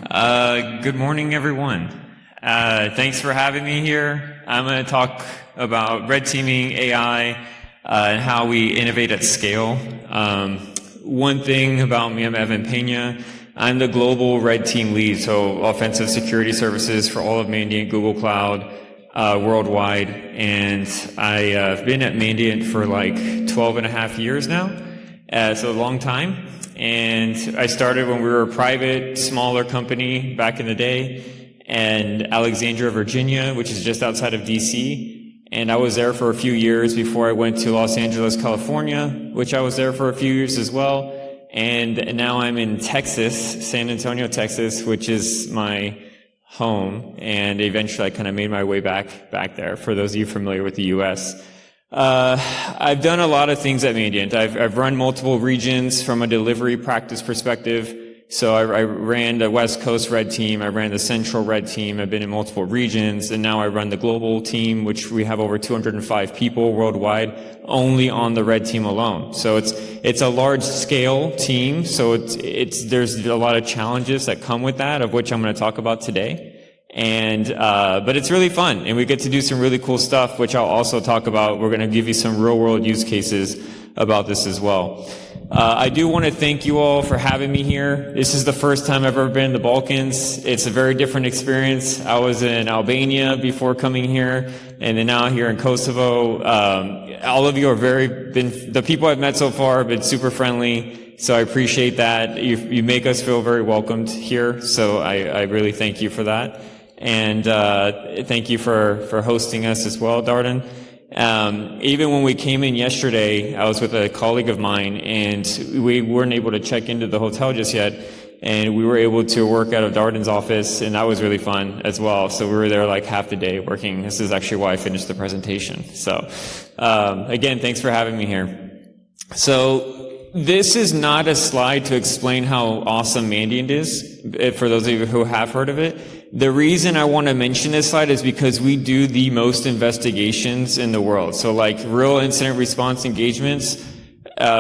Good morning, everyone. Thanks for having me here. I'm going to talk about red teaming, AI, and how we innovate at scale. One thing about me, I'm Evan Pẽna. I'm the global red team lead, so offensive security services for all of Mandiant, Google Cloud, worldwide. And I've been at Mandiant for like 12 and a half years now. So a long time. And I started when we were a private, smaller company back in the day in Alexandria, Virginia, which is just outside of DC. And I was there for a few years before I went to Los Angeles, California, which I was there for a few years as well. And now I'm in Texas, San Antonio, Texas, which is my home. And eventually I kind of made my way back there, for those of you familiar with the US. I've done a lot of things at Mandiant. I've run multiple regions from a delivery practice perspective. So I ran the West Coast Red Team. I ran the Central Red Team. I've been in multiple regions. And now I run the global team, which we have over 205 people worldwide only on the Red Team alone. So it's a large scale team. So there's a lot of challenges that come with that, of which I'm going to talk about today. And, but it's really fun, and we get to do some really cool stuff, which I'll also talk about. We're going to give you some real world use cases about this as well. I do want to thank you all for having me here. This is the first time I've ever been in the Balkans. It's a very different experience. I was in Albania before coming here, and then now here in Kosovo. All of you are the people I've met so far have been super friendly. So I appreciate that. You make us feel very welcomed here. So I really thank you for that. And thank you for hosting us as well, Darden. Even when we came in yesterday, I was with a colleague of mine, and we weren't able to check into the hotel just yet. And we were able to work out of Darden's office, and that was really fun as well. So we were there like half the day working. This is actually why I finished the presentation. So again, thanks for having me here. So this is not a slide to explain how awesome Mandiant is, for those of you who have heard of it. The reason I want to mention this slide is because we do the most investigations in the world. So like real incident response engagements,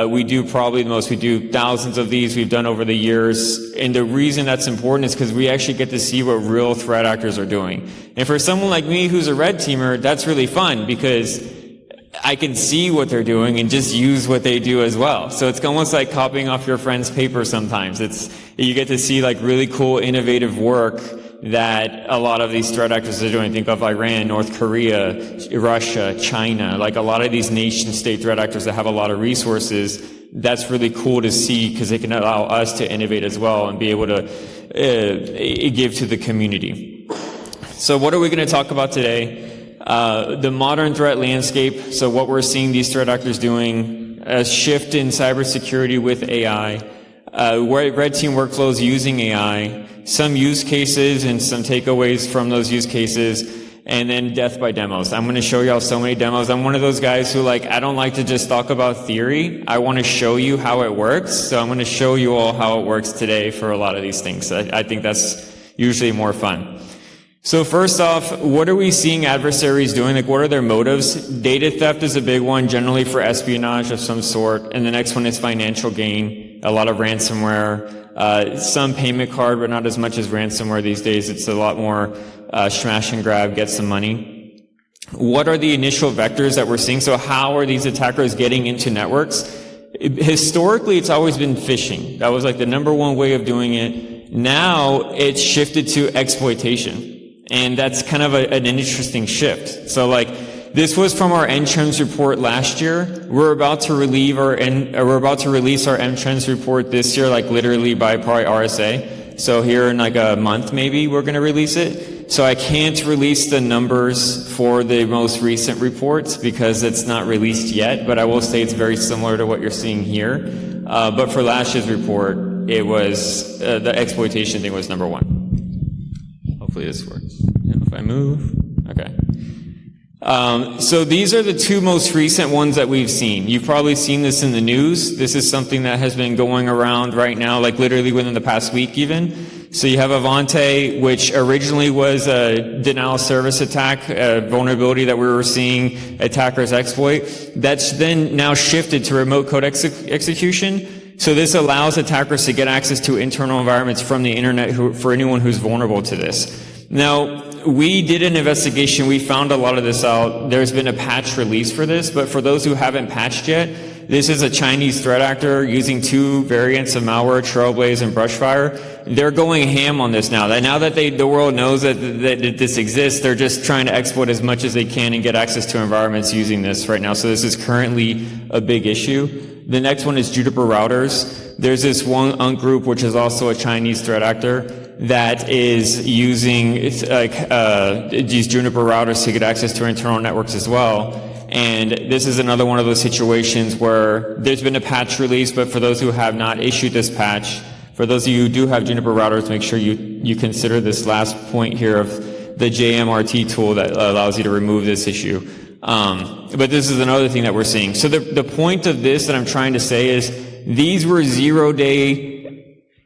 we do probably the most. We do thousands of these we've done over the years. And the reason that's important is because we actually get to see what real threat actors are doing. And for someone like me who's a red teamer, that's really fun because I can see what they're doing and just use what they do as well. So it's almost like copying off your friend's paper sometimes. You get to see like really cool, innovative work that a lot of these threat actors are doing. Think of Iran, North Korea, Russia, China, like a lot of these nation state threat actors that have a lot of resources. That's really cool to see because it can allow us to innovate as well and be able to give to the community. So what are we going to talk about today? The modern threat landscape. So what we're seeing these threat actors doing, a shift in cybersecurity with AI, red team workflows using AI, some use cases and some takeaways from those use cases, and then death by demos. I'm going to show y'all so many demos. I'm one of those guys who I don't like to just talk about theory. I want to show you how it works. So I'm going to show you all how it works today for a lot of these things. I think that's usually more fun. So first off, what are we seeing adversaries doing? What are their motives? Data theft is a big one, generally for espionage of some sort. And the next one is financial gain, a lot of ransomware, some payment card, but not as much as ransomware these days. It's a lot more smash and grab, get some money. What are the initial vectors that we're seeing? So how are these attackers getting into networks? Historically, it's always been phishing. That was like the number one way of doing it. Now it's shifted to exploitation. And that's kind of an interesting shift. So this was from our N-Trends report last year. We're about to release our N-Trends report this year, literally by probably RSA. So here in a month maybe we're going to release it. So I can't release the numbers for the most recent reports because it's not released yet, but I will say it's very similar to what you're seeing here. But for last year's report, it was, the exploitation thing was number one. Hopefully this works. If I move, okay. So these are the two most recent ones that we've seen. You've probably seen this in the news. This is something that has been going around right now, literally within the past week even. So you have Avante, which originally was a denial of service attack, a vulnerability that we were seeing attackers exploit. That's then now shifted to remote code execution. So this allows attackers to get access to internal environments from the internet for anyone who's vulnerable to this. Now, we did an investigation. We found a lot of this out. There's been a patch release for this, but for those who haven't patched yet, this is a Chinese threat actor using 2 variants of malware, Trailblaze and Brushfire. They're going ham on this now. Now that the world knows that this exists, they're just trying to exploit as much as they can and get access to environments using this right now. So this is currently a big issue. The next one is Juniper routers. There's this one group, which is also a Chinese threat actor, that is using these Juniper routers to get access to internal networks as well. And this is another one of those situations where there's been a patch release, but for those who have not issued this patch, for those of you who do have Juniper routers, make sure you consider this last point here of the JMRT tool that allows you to remove this issue. But this is another thing that we're seeing. So the point of this that I'm trying to say is these were 0-day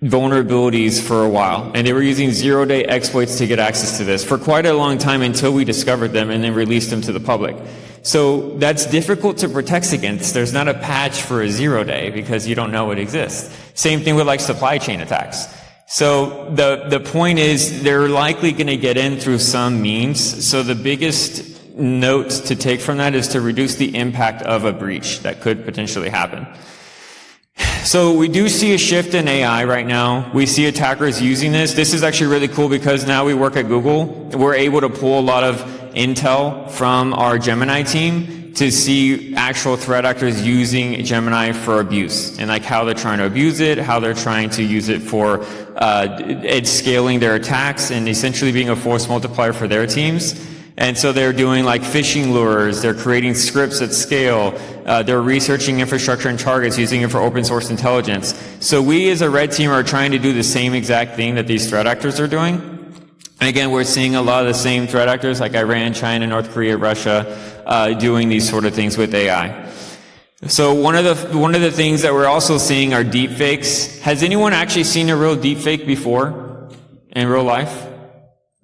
vulnerabilities for a while, and they were using 0-day exploits to get access to this for quite a long time until we discovered them and then released them to the public. So that's difficult to protect against. There's not a patch for a 0-day because you don't know it exists. Same thing with like supply chain attacks. So the point is they're likely going to get in through some means. So the biggest note to take from that is to reduce the impact of a breach that could potentially happen. So we do see a shift in AI right now. We see attackers using this. This is actually really cool because now we work at Google. We're able to pull a lot of intel from our Gemini team to see actual threat actors using Gemini for abuse and like how they're trying to abuse it, how they're trying to use it for scaling their attacks and essentially being a force multiplier for their teams. And so they're doing like phishing lures, they're creating scripts at scale, they're researching infrastructure and targets, using it for open source intelligence. So we as a red team are trying to do the same exact thing that these threat actors are doing. And again, we're seeing a lot of the same threat actors like Iran, China, North Korea, Russia, doing these sort of things with AI. So one of the things that we're also seeing are deepfakes. Has anyone actually seen a real deepfake before in real life?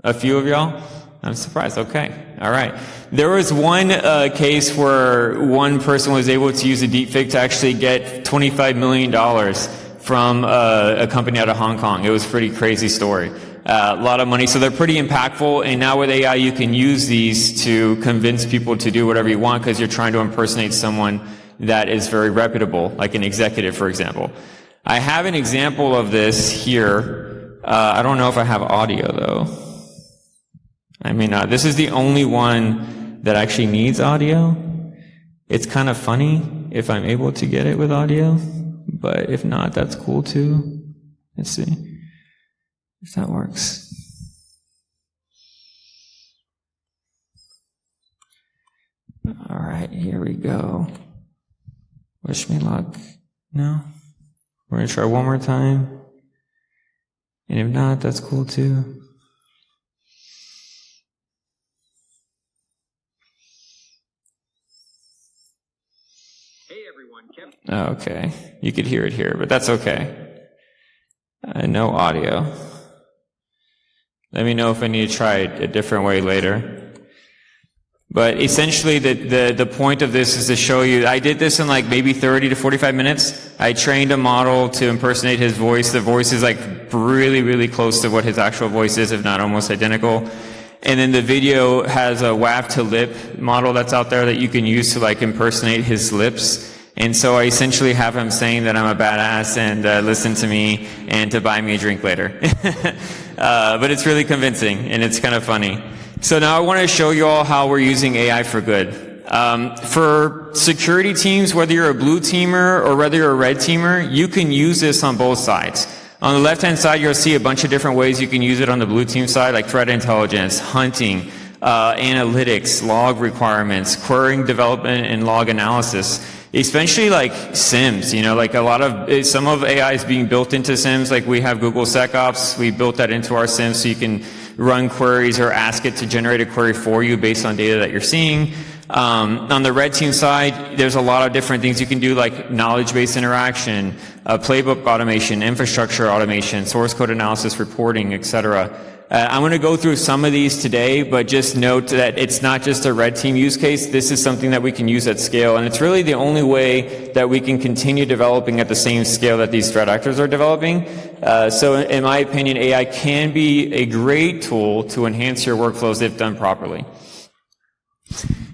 A few of y'all? I'm surprised. Okay. All right. There was one case where one person was able to use a deepfake to actually get $25 million from a company out of Hong Kong. It was a pretty crazy story. A lot of money. So they're pretty impactful. And now with AI, you can use these to convince people to do whatever you want because you're trying to impersonate someone that is very reputable, like an executive, for example. I have an example of this here. I don't know if I have audio, though. I mean, this is the only one that actually needs audio. It's kind of funny if I'm able to get it with audio, but if not, that's cool too. Let's see if that works. All right, here we go. Wish me luck. No? We're going to try one more time. And if not, that's cool too. Okay, you could hear it here, but that's okay. No audio. Let me know if I need to try it a different way later. But essentially, the point of this is to show you, I did this in like maybe 30 to 45 minutes. I trained a model to impersonate his voice. The voice is like really, really close to what his actual voice is, if not almost identical. And then the video has a WAV to lip model that's out there that you can use to like impersonate his lips. And so I essentially have him saying that I'm a badass and listen to me and to buy me a drink later. But it's really convincing and it's kind of funny. So now I want to show you all how we're using AI for good. For security teams, whether you're a blue teamer or whether you're a red teamer, you can use this on both sides. On the left-hand side, you'll see a bunch of different ways you can use it on the blue team side, like threat intelligence, hunting, analytics, log requirements, querying development, and log analysis. Especially like SIMs, you know, like some of AI is being built into SIMs, like we have Google SecOps, we built that into our SIMs so you can run queries or ask it to generate a query for you based on data that you're seeing. On the red team side, there's a lot of different things you can do, like knowledge-based interaction, playbook automation, infrastructure automation, source code analysis, reporting, etc. I'm going to go through some of these today, but just note that it's not just a red team use case. This is something that we can use at scale, and it's really the only way that we can continue developing at the same scale that these threat actors are developing. So in my opinion, AI can be a great tool to enhance your workflows if done properly.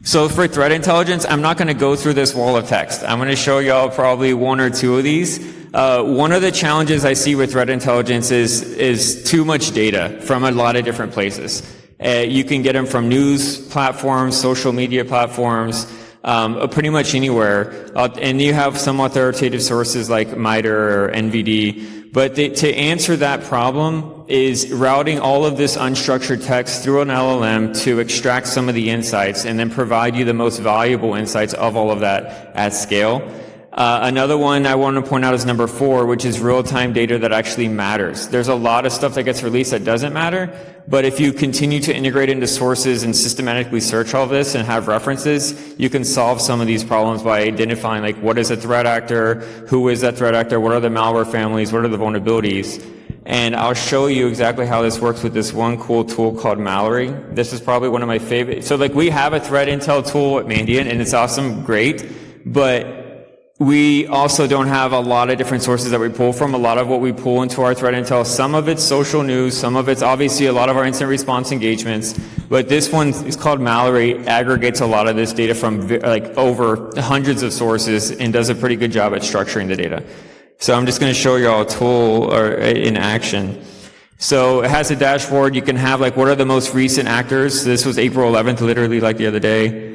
So for threat intelligence, I'm not going to go through this wall of text. I'm going to show y'all probably one or two of these. One of the challenges I see with threat intelligence is too much data from a lot of different places. You can get them from news platforms, social media platforms, pretty much anywhere. And you have some authoritative sources like MITRE or NVD. But to answer that problem is routing all of this unstructured text through an LLM to extract some of the insights and then provide you the most valuable insights of all of that at scale. Another one I want to point out is number 4, which is real-time data that actually matters. There's a lot of stuff that gets released that doesn't matter, but if you continue to integrate into sources and systematically search all this and have references, you can solve some of these problems by identifying like what is a threat actor, who is that threat actor, what are the malware families, what are the vulnerabilities. And I'll show you exactly how this works with this one cool tool called Mallory. This is probably one of my favorite. So like we have a threat intel tool at Mandiant and it's awesome, great, but we also don't have a lot of different sources that we pull from. A lot of what we pull into our threat intel, some of it's social news, some of it's obviously a lot of our incident response engagements, but this one is called Mallory, aggregates a lot of this data from like over hundreds of sources and does a pretty good job at structuring the data. So I'm just going to show you all a tool or in action. So it has a dashboard. You can have like what are the most recent actors. This was April 11th, literally like the other day.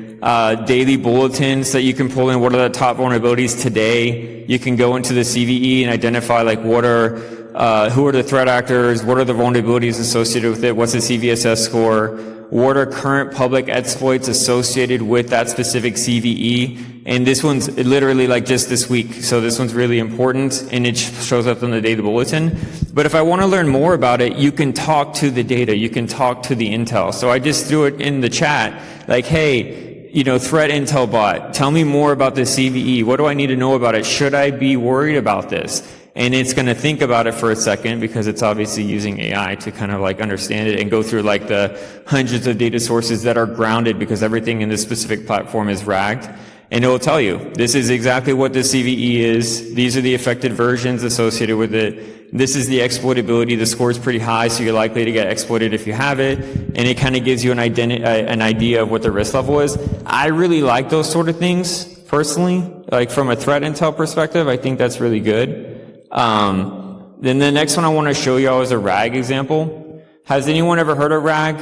Daily bulletins that you can pull in. What are the top vulnerabilities today? You can go into the CVE and identify like who are the threat actors? What are the vulnerabilities associated with it? What's the CVSS score? What are current public exploits associated with that specific CVE? And this one's literally like just this week. So this one's really important and it shows up in the daily bulletin. But if I want to learn more about it, you can talk to the data. You can talk to the intel. So I just threw it in the chat like, hey, you know, threat intel bot, tell me more about the CVE. What do I need to know about it? Should I be worried about this? And it's going to think about it for a second because it's obviously using AI to kind of like understand it and go through like the hundreds of data sources that are grounded because everything in this specific platform is ragged. And it will tell you, this is exactly what the CVE is. These are the affected versions associated with it. This is the exploitability. The score is pretty high, so you're likely to get exploited if you have it. And it kind of gives you an idea of what the risk level is. I really like those sort of things, personally. Like from a threat intel perspective, I think that's really good. Then the next one I want to show y'all is a RAG example. Has anyone ever heard of RAG?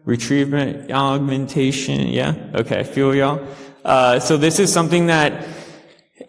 Retrieval augmentation, yeah? Okay, feel y'all. So this is something that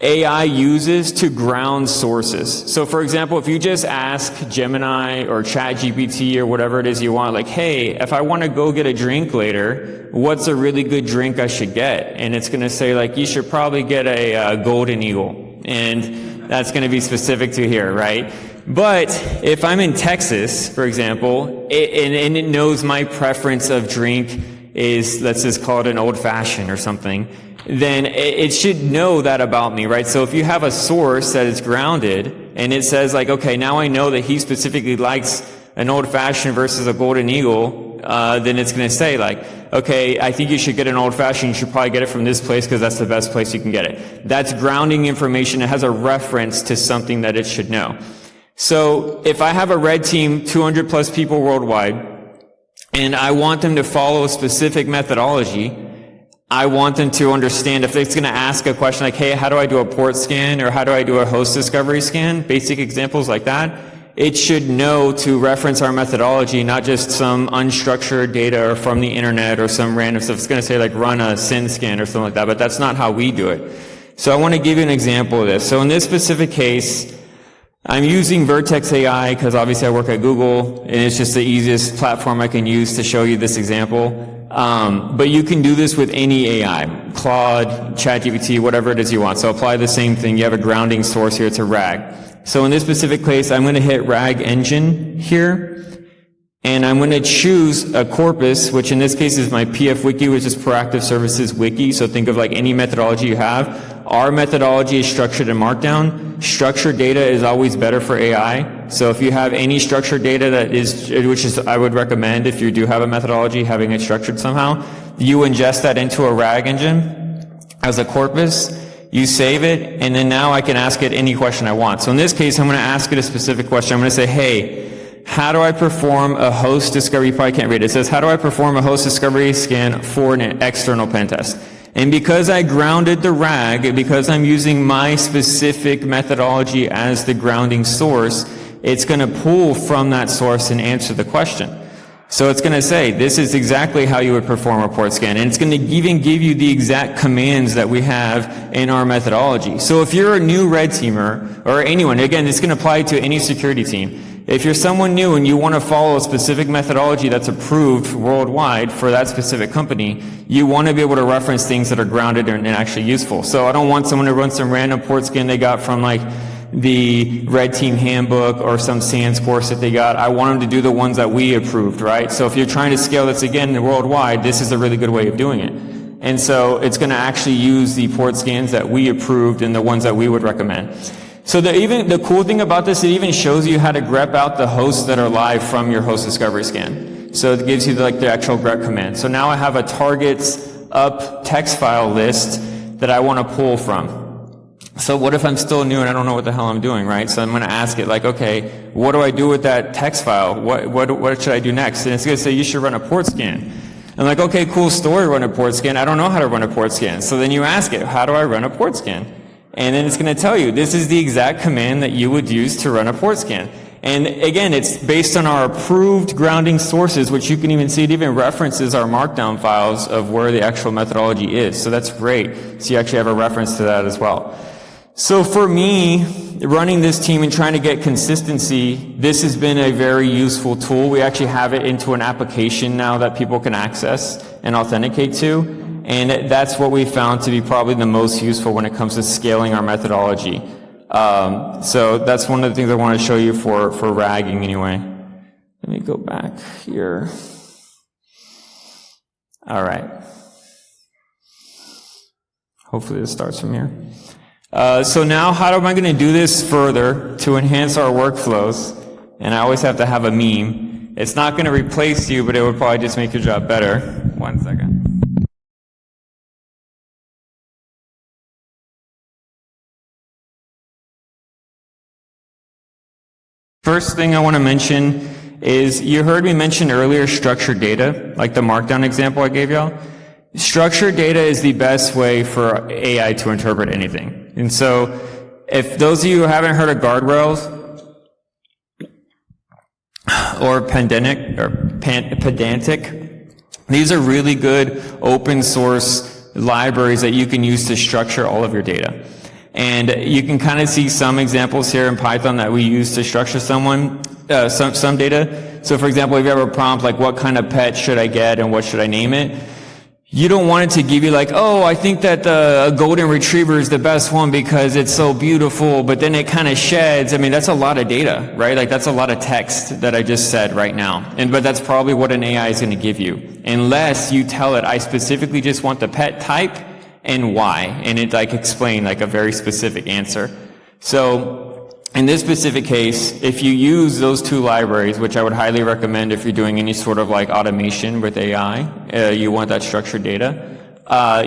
AI uses to ground sources. So for example, if you just ask Gemini or ChatGPT or whatever it is you want, like, hey, if I want to go get a drink later, what's a really good drink I should get? And it's going to say like, you should probably get a Golden Eagle. And that's going to be specific to here, right? But if I'm in Texas, for example, and it knows my preference of drink is, let's just call it an old fashioned or something, then it should know that about me, right? So if you have a source that is grounded and it says like, okay, now I know that he specifically likes an old fashioned versus a Golden Eagle, then it's going to say like, okay, I think you should get an old fashioned. You should probably get it from this place because that's the best place you can get it. That's grounding information. It has a reference to something that it should know. So if I have a red team, 200 plus people worldwide, and I want them to follow a specific methodology, I want them to understand if it's going to ask a question like, hey, how do I do a port scan or how do I do a host discovery scan? Basic examples like that. It should know to reference our methodology, not just some unstructured data or from the internet or some random stuff. It's going to say like run a SYN scan or something like that, but that's not how we do it. So I want to give you an example of this. So in this specific case, I'm using Vertex AI because obviously I work at Google and it's just the easiest platform I can use to show you this example. But you can do this with any AI, Claude, ChatGPT, whatever it is you want. So apply the same thing. You have a grounding source here. It's a RAG. So in this specific case, I'm going to hit RAG engine here. And I'm going to choose a corpus, which in this case is my PF wiki, which is Proactive Services Wiki. So think of like any methodology you have. Our methodology is structured in Markdown. structured data is always better for AI. So if you have any structured data which is I would recommend if you do have a methodology, having it structured somehow, you ingest that into a RAG engine as a corpus, you save it, and then now I can ask it any question I want. So in this case, I'm going to ask it a specific question. I'm going to say, hey, how do I perform a host discovery? You probably can't read it. It says, how do I perform a host discovery scan for an external pen test? And because I grounded the RAG, because I'm using my specific methodology as the grounding source, it's going to pull from that source and answer the question. So it's going to say, this is exactly how you would perform a port scan. And it's going to even give you the exact commands that we have in our methodology. So if you're a new red teamer, or anyone, again, this can apply to any security team. If you're someone new and you want to follow a specific methodology that's approved worldwide for that specific company, you want to be able to reference things that are grounded and actually useful. So I don't want someone to run some random port scan they got from like the Red Team Handbook or some SANS course that they got. I want them to do the ones that we approved, right? So if you're trying to scale this again worldwide, this is a really good way of doing it. And so it's going to actually use the port scans that we approved and the ones that we would recommend. So the cool thing about this, it even shows you how to grep out the hosts that are live from your host discovery scan. So it gives you the actual grep command. So now I have a targets up text file list that I want to pull from. So what if I'm still new and I don't know what the hell I'm doing, right? So I'm going to ask it like, okay, what do I do with that text file? What should I do next? And it's going to say, you should run a port scan. I'm like, okay, cool story, run a port scan. I don't know how to run a port scan. So then you ask it, how do I run a port scan? And then it's going to tell you, this is the exact command that you would use to run a port scan. And again, it's based on our approved grounding sources, which you can even see it even references our markdown files of where the actual methodology is. So that's great. So you actually have a reference to that as well. So for me, running this team and trying to get consistency, this has been a very useful tool. We actually have it into an application now that people can access and authenticate to. And that's what we found to be probably the most useful when it comes to scaling our methodology. So that's one of the things I want to show you for ragging anyway. Let me go back here. All right. Hopefully this starts from here. So now how am I going to do this further to enhance our workflows? And I always have to have a meme. It's not going to replace you, but it would probably just make your job better. 1 second. First thing I want to mention is, you heard me mention earlier structured data, like the markdown example I gave y'all. Structured data is the best way for AI to interpret anything. And so, if those of you who haven't heard of guardrails, or pedantic, these are really good open source libraries that you can use to structure all of your data. And you can kind of see some examples here in Python that we use to structure some data. So for example, if you have a prompt like, what kind of pet should I get and what should I name it? You don't want it to give you like, oh, I think that a golden retriever is the best one because it's so beautiful, but then it kind of sheds. I mean, that's a lot of data, right? Like that's a lot of text that I just said right now. But that's probably what an AI is going to give you. Unless you tell it, I specifically just want the pet type and why, and it like explain like a very specific answer. So in this specific case, if you use those two libraries, which I would highly recommend if you're doing any sort of like automation with AI, you want that structured data,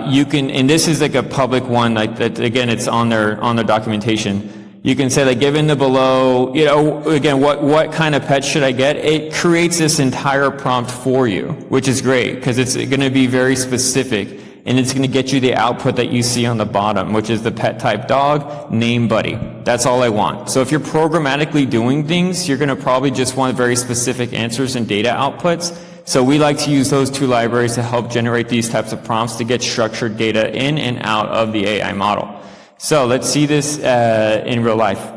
you can, and this is like a public one, like that, again, it's on their documentation. You can say like, given the below, you know, again, what kind of pet should I get? It creates this entire prompt for you, which is great because it's going to be very specific. And it's going to get you the output that you see on the bottom, which is the pet type dog, name buddy. That's all I want. So if you're programmatically doing things, you're going to probably just want very specific answers and data outputs. So we like to use those two libraries to help generate these types of prompts to get structured data in and out of the AI model. So let's see this in real life.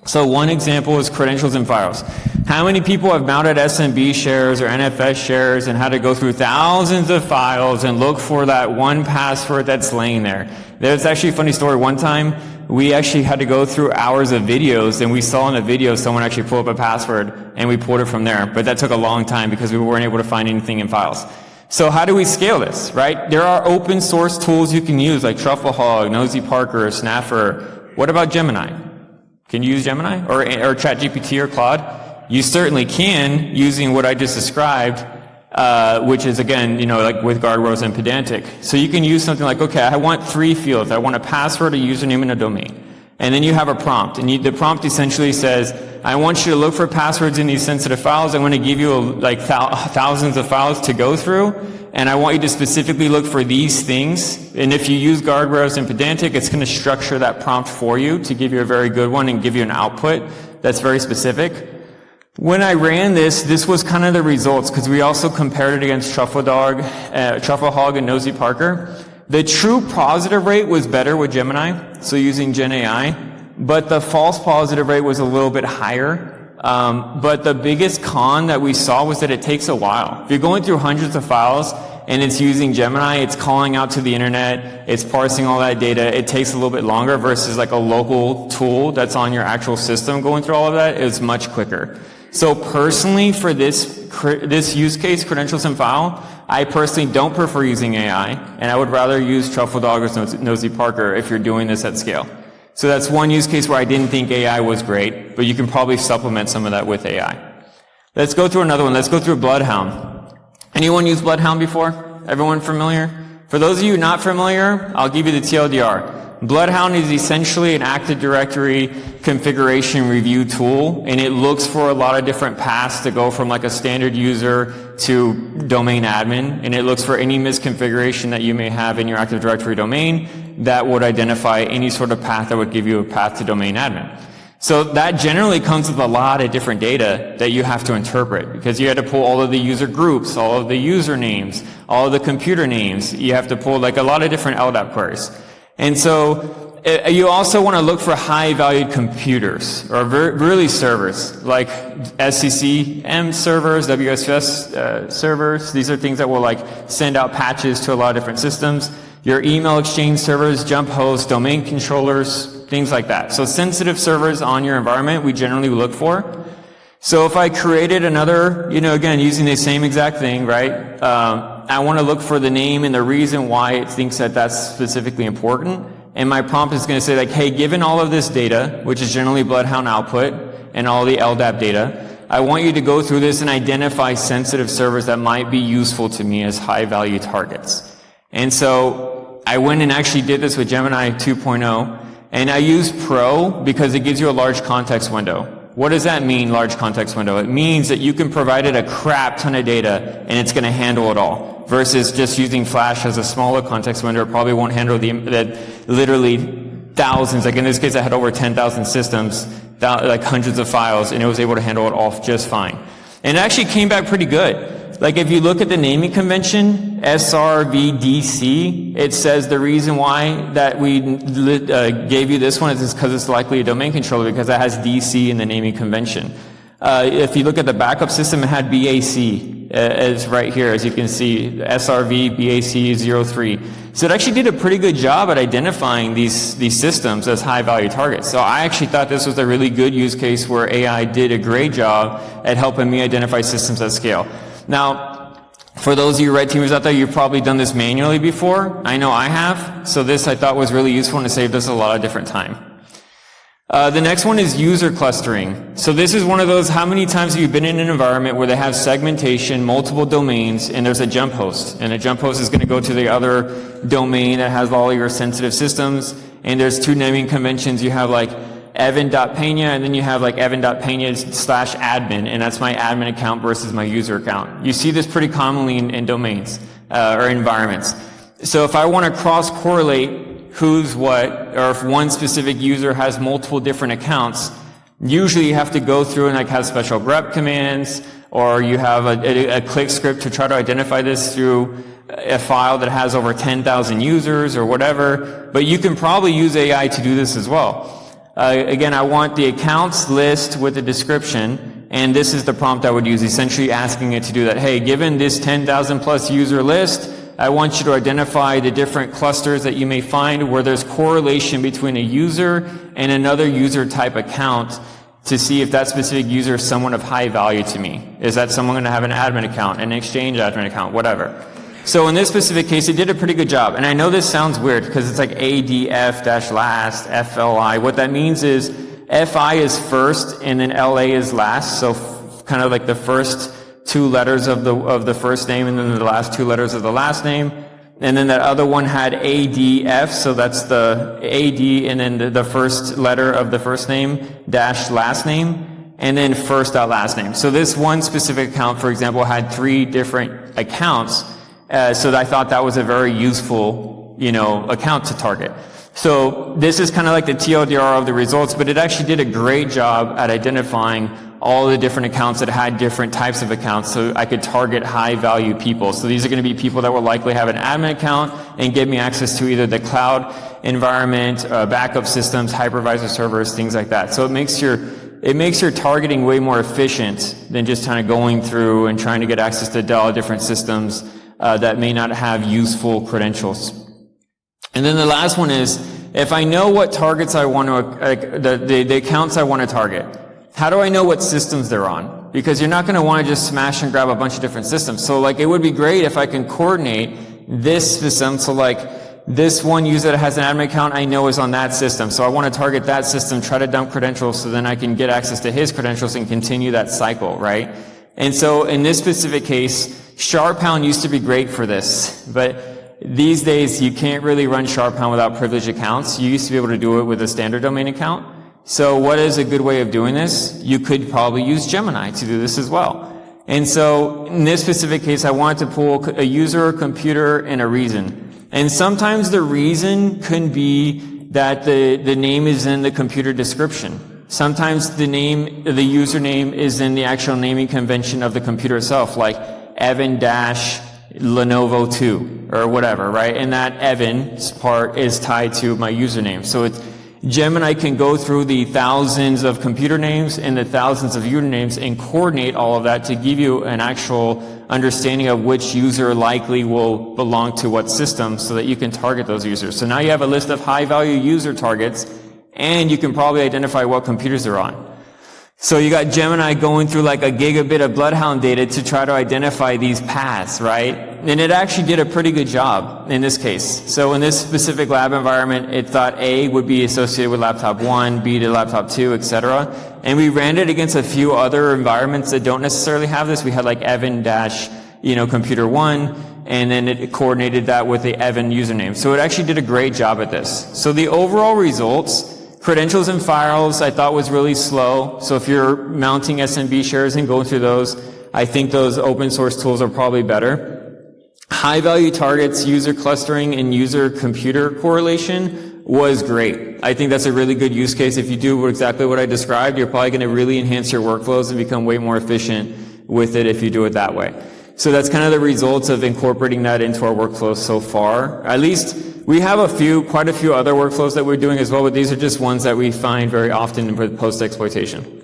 So one example is credentials and files. How many people have mounted SMB shares or NFS shares and had to go through thousands of files and look for that one password that's laying there? There's actually a funny story. One time, we actually had to go through hours of videos, and we saw in a video someone actually pull up a password, and we pulled it from there. But that took a long time because we weren't able to find anything in files. So how do we scale this, right? There are open source tools you can use like Trufflehog, Nosy Parker, Snapper. What about Gemini? Can you use Gemini or ChatGPT or Claude? You certainly can using what I just described, which is again, like with guardrails and pedantic. So you can use something like, okay, I want 3 fields. I want a password, a username, and a domain. And then you have a prompt, and the prompt essentially says, I want you to look for passwords in these sensitive files. I'm going to give you thousands of files to go through, and I want you to specifically look for these things. And if you use guardrails and pedantic, it's going to structure that prompt for you to give you a very good one and give you an output that's very specific. When I ran this was kind of the results, because we also compared it against Trufflehog and Nosy Parker. The true positive rate was better with Gemini, so using Gen AI, but the false positive rate was a little bit higher. But the biggest con that we saw was that it takes a while. If you're going through hundreds of files and it's using Gemini, it's calling out to the internet, it's parsing all that data, it takes a little bit longer versus like a local tool that's on your actual system going through all of that is much quicker. So personally, for this use case, credentials and file, I personally don't prefer using AI, and I would rather use Truffledog or Nosy Parker if you're doing this at scale. So that's one use case where I didn't think AI was great, but you can probably supplement some of that with AI. Let's go through another one. Let's go through Bloodhound. Anyone use Bloodhound before? Everyone familiar? For those of you not familiar, I'll give you the TLDR. Bloodhound is essentially an Active Directory configuration review tool, and it looks for a lot of different paths to go from like a standard user to domain admin, and it looks for any misconfiguration that you may have in your Active Directory domain that would identify any sort of path that would give you a path to domain admin. So that generally comes with a lot of different data that you have to interpret, because you had to pull all of the user groups, all of the usernames, all of the computer names. You have to pull like a lot of different LDAP queries. And so you also want to look for high-valued computers, or really servers, like SCCM servers, WSUS servers. These are things that will like send out patches to a lot of different systems. Your email exchange servers, jump hosts, domain controllers, things like that. So sensitive servers on your environment, we generally look for. So if I created another, again, using the same exact thing, right? I want to look for the name and the reason why it thinks that that's specifically important. And my prompt is going to say like, hey, given all of this data, which is generally Bloodhound output and all the LDAP data, I want you to go through this and identify sensitive servers that might be useful to me as high value targets. And so I went and actually did this with Gemini 2.0, and I used Pro because it gives you a large context window. What does that mean, large context window? It means that you can provide it a crap ton of data and it's going to handle it all, versus just using Flash as a smaller context window. It probably won't handle literally thousands. Like in this case, I had over 10,000 systems, like hundreds of files, and it was able to handle it all just fine. And it actually came back pretty good. Like if you look at the naming convention, SRVDC, it says the reason why that we gave you this one is because it's likely a domain controller, because it has DC in the naming convention. If you look at the backup system, it had BAC as right here, as you can see, SRV BAC 03. So it actually did a pretty good job at identifying these systems as high value targets. So I actually thought this was a really good use case where AI did a great job at helping me identify systems at scale. Now, for those of you red teamers out there, you've probably done this manually before. I know I have. So this I thought was really useful and it saved us a lot of different time. The next one is user clustering. So this is one of those, how many times have you been in an environment where they have segmentation, multiple domains, and there's a jump host. And a jump host is going to go to the other domain that has all your sensitive systems. And there's two naming conventions. You have like evan.pena, and then you have like evan.pena/admin, and that's my admin account versus my user account. You see this pretty commonly in domains or environments. So if I want to cross-correlate who's what, or if one specific user has multiple different accounts, usually you have to go through and like have special grep commands, or you have a click script to try to identify this through a file that has over 10,000 users or whatever. But you can probably use AI to do this as well. Again, I want the accounts list with a description, and this is the prompt I would use, essentially asking it to do that. Hey, given this 10,000 plus user list, I want you to identify the different clusters that you may find where there's correlation between a user and another user type account to see if that specific user is someone of high value to me. Is that someone going to have an admin account, an exchange admin account, whatever. So in this specific case, it did a pretty good job. And I know this sounds weird because it's like ADF-last, FLI. What that means is FI is first and then LA is last. So kind of like the first 2 letters of the first name and then the last 2 letters of the last name. And then that other one had ADF, so that's the AD and then the first letter of the first name dash last name, and then first dot last name. So this one specific account, for example, had 3 different accounts, so I thought that was a very useful, account to target. So this is kind of like the TLDR of the results, but it actually did a great job at identifying all the different accounts that had different types of accounts, so I could target high value people. So these are going to be people that will likely have an admin account and give me access to either the cloud environment, backup systems, hypervisor servers, things like that. So it makes your targeting way more efficient than just kind of going through and trying to get access to all different systems that may not have useful credentials. And then the last one is, if I know what targets I want to, the accounts I want to target, how do I know what systems they're on? Because you're not going to want to just smash and grab a bunch of different systems. So like, it would be great if I can coordinate this system. So like, this one user that has an admin account I know is on that system. So I want to target that system, try to dump credentials so then I can get access to his credentials and continue that cycle, right? And so in this specific case, SharPound used to be great for this, but these days you can't really run SharPound without privileged accounts. You used to be able to do it with a standard domain account. So what is a good way of doing this? You could probably use Gemini to do this as well. And so in this specific case, I wanted to pull a user, a computer, and a reason. And sometimes the reason can be that the name is in the computer description. Sometimes the username is in the actual naming convention of the computer itself, like Evan-Lenovo 2 or whatever, right? And that Evan's part is tied to my username. So Gemini can go through the thousands of computer names and the thousands of usernames and coordinate all of that to give you an actual understanding of which user likely will belong to what system so that you can target those users. So now you have a list of high value user targets and you can probably identify what computers they're on. So you got Gemini going through like a gigabit of Bloodhound data to try to identify these paths, right? And it actually did a pretty good job in this case. So in this specific lab environment, it thought A would be associated with laptop 1, B to laptop 2, etc. And we ran it against a few other environments that don't necessarily have this. We had like Evan-computer 1, and then it coordinated that with the Evan username. So it actually did a great job at this. So the overall results, credentials and firewalls, I thought was really slow. So if you're mounting SMB shares and going through those, I think those open source tools are probably better. High value targets, user clustering, and user computer correlation was great. I think that's a really good use case. If you do exactly what I described, you're probably going to really enhance your workflows and become way more efficient with it if you do it that way. So that's kind of the results of incorporating that into our workflows so far. At least we have quite a few other workflows that we're doing as well, but these are just ones that we find very often with post-exploitation.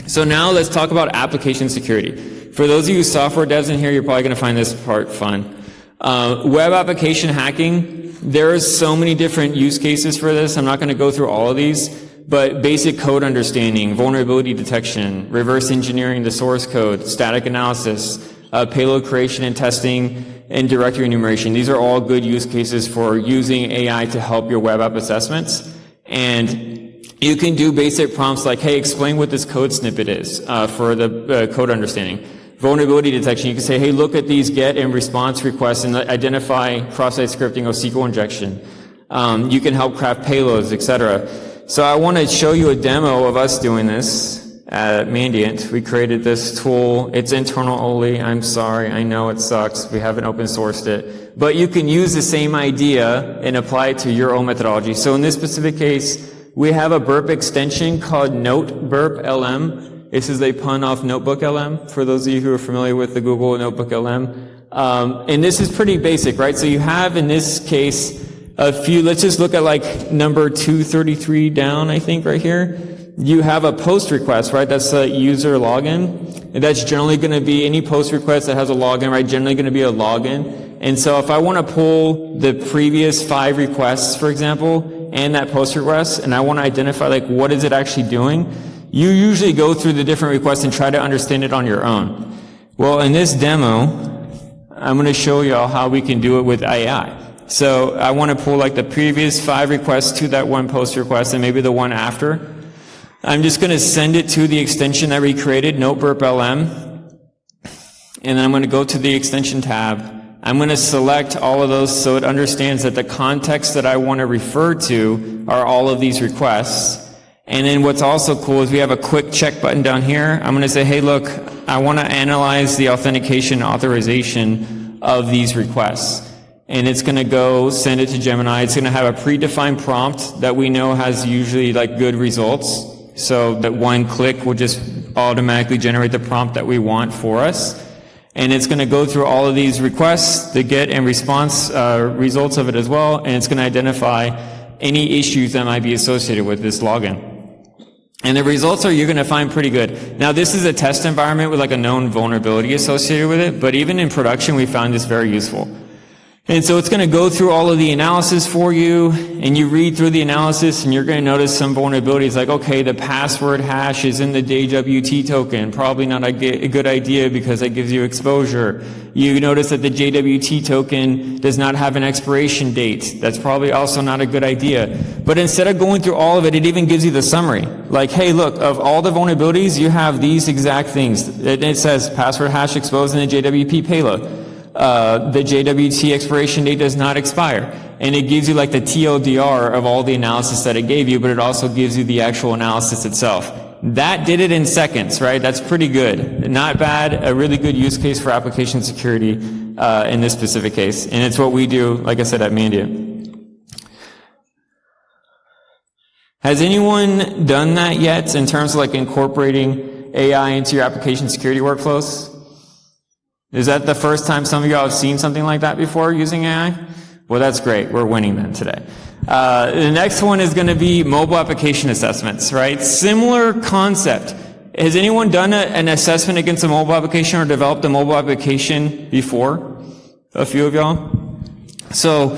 So now let's talk about application security. For those of you software devs in here, you're probably going to find this part fun. Web application hacking, there's so many different use cases for this. I'm not going to go through all of these, but basic code understanding, vulnerability detection, reverse engineering the source code, static analysis, payload creation and testing, and directory enumeration. These are all good use cases for using AI to help your web app assessments. And you can do basic prompts like, hey, explain what this code snippet is for the code understanding. Vulnerability detection, you can say, hey, look at these get and response requests and identify cross-site scripting or SQL injection. You can help craft payloads, etc. So I want to show you a demo of us doing this at Mandiant. We created this tool. It's internal only. I'm sorry. I know it sucks. We haven't open sourced it. But you can use the same idea and apply it to your own methodology. So in this specific case, we have a burp extension called Note Burp LM. This is a pun off Notebook LM, for those of you who are familiar with the Google Notebook LM. And this is pretty basic, right? So you have, in this case, a few, let's just look at like number 233 down, I think, right here. You have a post request, right? That's a user login. And that's generally going to be any post request that has a login, right? Generally going to be a login. And so if I want to pull the previous 5 requests, for example, and that post request, and I want to identify like what is it actually doing, you usually go through the different requests and try to understand it on your own. Well, in this demo, I'm going to show you all how we can do it with AI. So I want to pull like the previous 5 requests to that one post request and maybe the one after. I'm just going to send it to the extension that we created, NoteBurpLM. And then I'm going to go to the extension tab. I'm going to select all of those so it understands that the context that I want to refer to are all of these requests. And then what's also cool is we have a quick check button down here. I'm going to say, hey, look, I want to analyze the authentication authorization of these requests. And it's going to go send it to Gemini. It's going to have a predefined prompt that we know has usually like good results. So that one click will just automatically generate the prompt that we want for us. And it's going to go through all of these requests, the get and response results of it as well. And it's going to identify any issues that might be associated with this login. And the results are, you're going to find pretty good. Now, this is a test environment with like a known vulnerability associated with it, but even in production, we found this very useful. And so it's going to go through all of the analysis for you, and you read through the analysis, and you're going to notice some vulnerabilities like, okay, the password hash is in the JWT token. Probably not a good idea because that gives you exposure. You notice that the JWT token does not have an expiration date. That's probably also not a good idea. But instead of going through all of it, it even gives you the summary. Like, hey, look, of all the vulnerabilities, you have these exact things. It says password hash exposed in the JWT payload. The JWT expiration date does not expire. And it gives you like the TLDR of all the analysis that it gave you, but it also gives you the actual analysis itself. That did it in seconds, right? That's pretty good. Not bad. A really good use case for application security in this specific case. And it's what we do, like I said, at Mandiant. Has anyone done that yet in terms of like incorporating AI into your application security workflows? Is that the first time some of y'all have seen something like that before using AI? Well, that's great. We're winning then today. The next one is going to be mobile application assessments, right? Similar concept. Has anyone done an assessment against a mobile application or developed a mobile application before? A few of y'all? So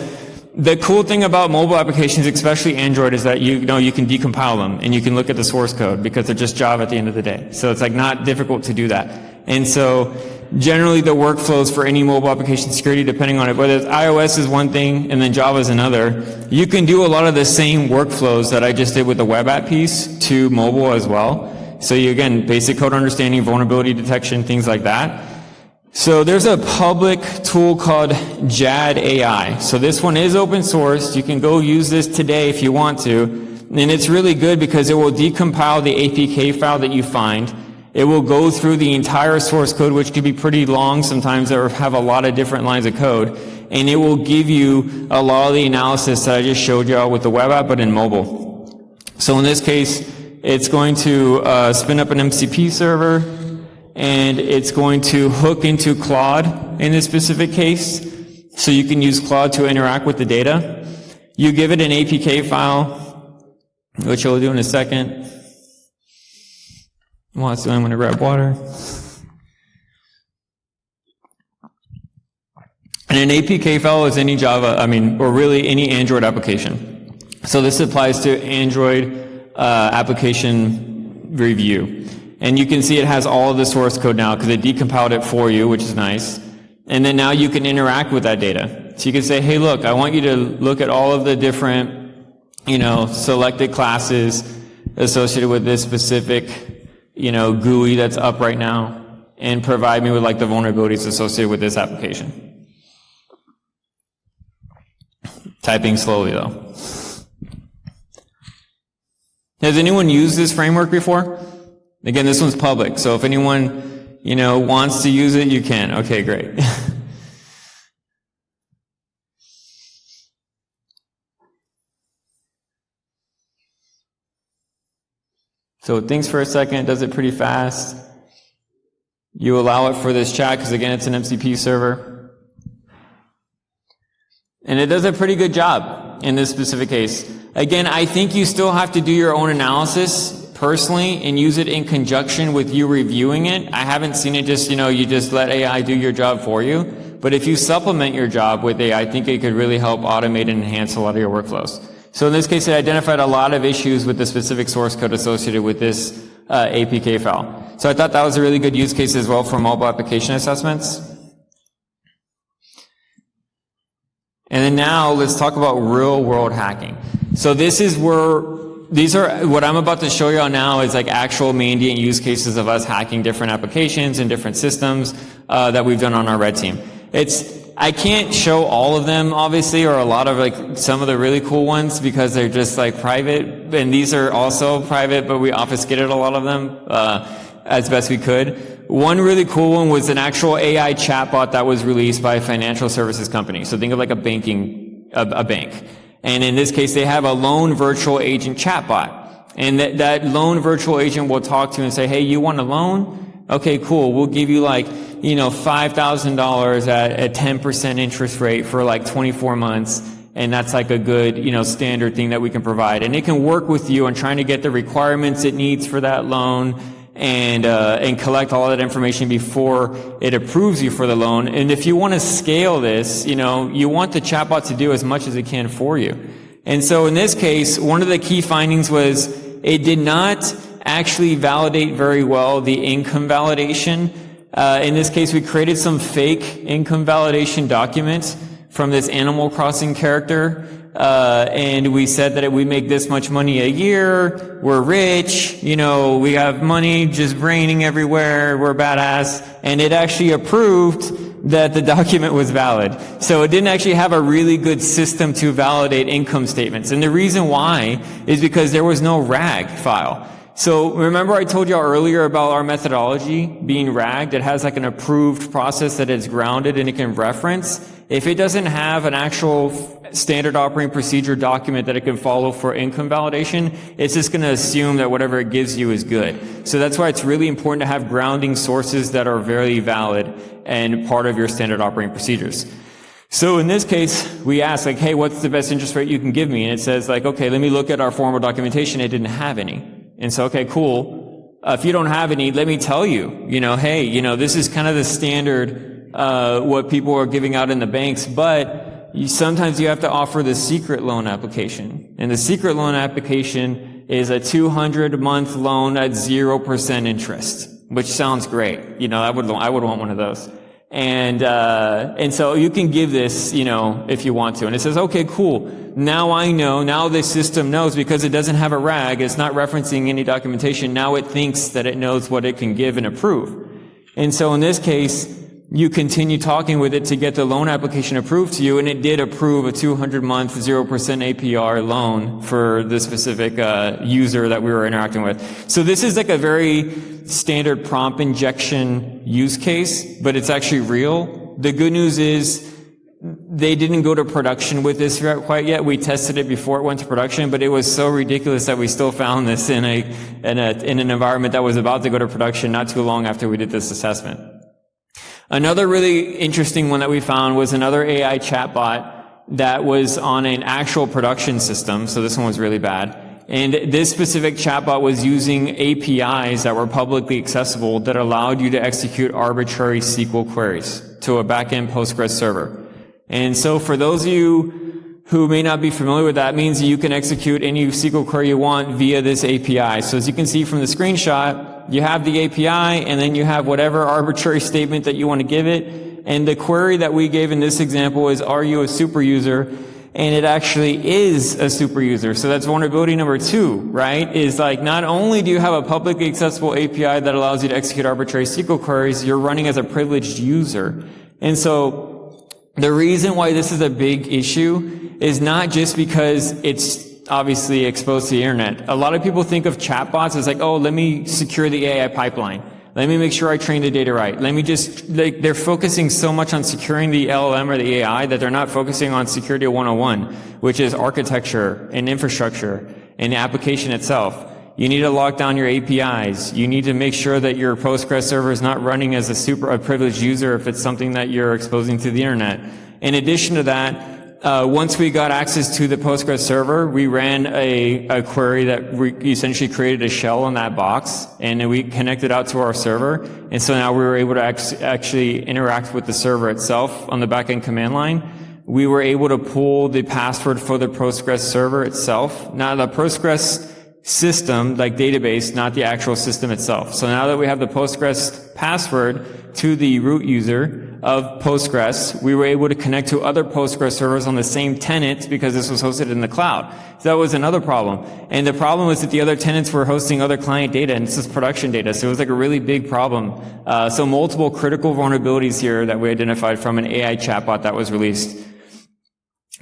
the cool thing about mobile applications, especially Android, is that you can decompile them and you can look at the source code because they're just Java at the end of the day. So it's like not difficult to do that. And so generally the workflows for any mobile application security, depending on it, whether it's iOS is one thing and then Java is another, you can do a lot of the same workflows that I just did with the web app piece to mobile as well. So you, again, basic code understanding, vulnerability detection, things like that. So there's a public tool called JAD AI. So this one is open source. You can go use this today if you want to. And it's really good because it will decompile the APK file that you find. It will go through the entire source code, which can be pretty long sometimes, or have a lot of different lines of code. And it will give you a lot of the analysis that I just showed you all with the web app, but in mobile. So in this case, it's going to spin up an MCP server, and it's going to hook into Claude in this specific case. So you can use Claude to interact with the data. You give it an APK file, which I'll do in a second. While it's doing, I'm going to grab water. And an APK file is any Java, or really any Android application. So this applies to Android application review. And you can see it has all of the source code now because it decompiled it for you, which is nice. And then now you can interact with that data. So you can say, hey, look, I want you to look at all of the different, selected classes associated with this specific GUI that's up right now, and provide me with like the vulnerabilities associated with this application. Typing slowly though. Has anyone used this framework before? Again, this one's public, so if anyone, wants to use it, you can. Okay, great. So it thinks for a second, it does it pretty fast. You allow it for this chat, because again, it's an MCP server. And it does a pretty good job in this specific case. Again, I think you still have to do your own analysis personally and use it in conjunction with you reviewing it. I haven't seen it just, you just let AI do your job for you. But if you supplement your job with AI, I think it could really help automate and enhance a lot of your workflows. So in this case, it identified a lot of issues with the specific source code associated with this APK file. So I thought that was a really good use case as well for mobile application assessments. And then now let's talk about real world hacking. So this is where these are, what I'm about to show y'all now is like actual Mandiant use cases of us hacking different applications and different systems that we've done on our red team. I can't show all of them, obviously, or a lot of like some of the really cool ones because they're just like private, and these are also private, but we obfuscated a lot of them as best we could. One really cool one was an actual AI chatbot that was released by a financial services company. So think of like a bank. And in this case, they have a loan virtual agent chatbot. And that loan virtual agent will talk to you and say, hey, you want a loan? Okay, cool. We'll give you like, $5,000 at a 10% interest rate for like 24 months. And that's like a good, standard thing that we can provide. And it can work with you on trying to get the requirements it needs for that loan and collect all that information before it approves you for the loan. And if you want to scale this, you want the chatbot to do as much as it can for you. And so in this case, one of the key findings was it did not actually validate very well the income validation. In this case, we created some fake income validation documents from this Animal Crossing character. And we said that we make this much money a year, we're rich, we have money just raining everywhere, we're badass, and it actually approved that the document was valid. So it didn't actually have a really good system to validate income statements. And the reason why is because there was no RAG file. So remember I told y'all earlier about our methodology being RAGed? It has like an approved process that is grounded and it can reference. If it doesn't have an actual standard operating procedure document that it can follow for income validation, it's just going to assume that whatever it gives you is good. So that's why it's really important to have grounding sources that are very valid and part of your standard operating procedures. So in this case, we asked like, hey, what's the best interest rate you can give me? And it says like, okay, let me look at our formal documentation. It didn't have any. And so, okay, cool. If you don't have any, let me tell you, hey, this is kind of the standard, what people are giving out in the banks, but sometimes you have to offer the secret loan application. And the secret loan application is a 200-month loan at 0% interest, which sounds great. I would want one of those. And so you can give this, if you want to. And it says, okay, cool. Now I know, now the system knows because it doesn't have a RAG, it's not referencing any documentation. Now it thinks that it knows what it can give and approve. And so in this case, you continue talking with it to get the loan application approved to you, and it did approve a 200-month 0% APR loan for the specific user that we were interacting with. So this is like a very standard prompt injection use case, but it's actually real. The good news is they didn't go to production with this quite yet. We tested it before it went to production, but it was so ridiculous that we still found this in an environment that was about to go to production not too long after we did this assessment. Another really interesting one that we found was another AI chatbot that was on an actual production system. So this one was really bad. And this specific chatbot was using APIs that were publicly accessible that allowed you to execute arbitrary SQL queries to a backend Postgres server. And so for those of you who may not be familiar with that, means you can execute any SQL query you want via this API. So as you can see from the screenshot, you have the API and then you have whatever arbitrary statement that you want to give it. And the query that we gave in this example is, are you a super user? And it actually is a super user. So that's vulnerability number 2, right? Is like, not only do you have a publicly accessible API that allows you to execute arbitrary SQL queries, you're running as a privileged user. And so the reason why this is a big issue is not just because it's obviously exposed to the internet. A lot of people think of chatbots as like, oh, let me secure the AI pipeline. Let me make sure I train the data right. Let me just, they're focusing so much on securing the LLM or the AI that they're not focusing on security 101, which is architecture and infrastructure and the application itself. You need to lock down your APIs. You need to make sure that your Postgres server is not running as a privileged user if it's something that you're exposing to the internet. In addition to that, once we got access to the Postgres server, we ran a query that we essentially created a shell on that box, and we connected out to our server. And so now we were able to actually interact with the server itself on the backend command line. We were able to pull the password for the Postgres server itself. Now the Postgres system, like database, not the actual system itself. So now that we have the Postgres password to the root user, of Postgres. We were able to connect to other Postgres servers on the same tenant because this was hosted in the cloud. So that was another problem. And the problem was that the other tenants were hosting other client data, and this is production data. So it was like a really big problem. So multiple critical vulnerabilities here that we identified from an AI chatbot that was released.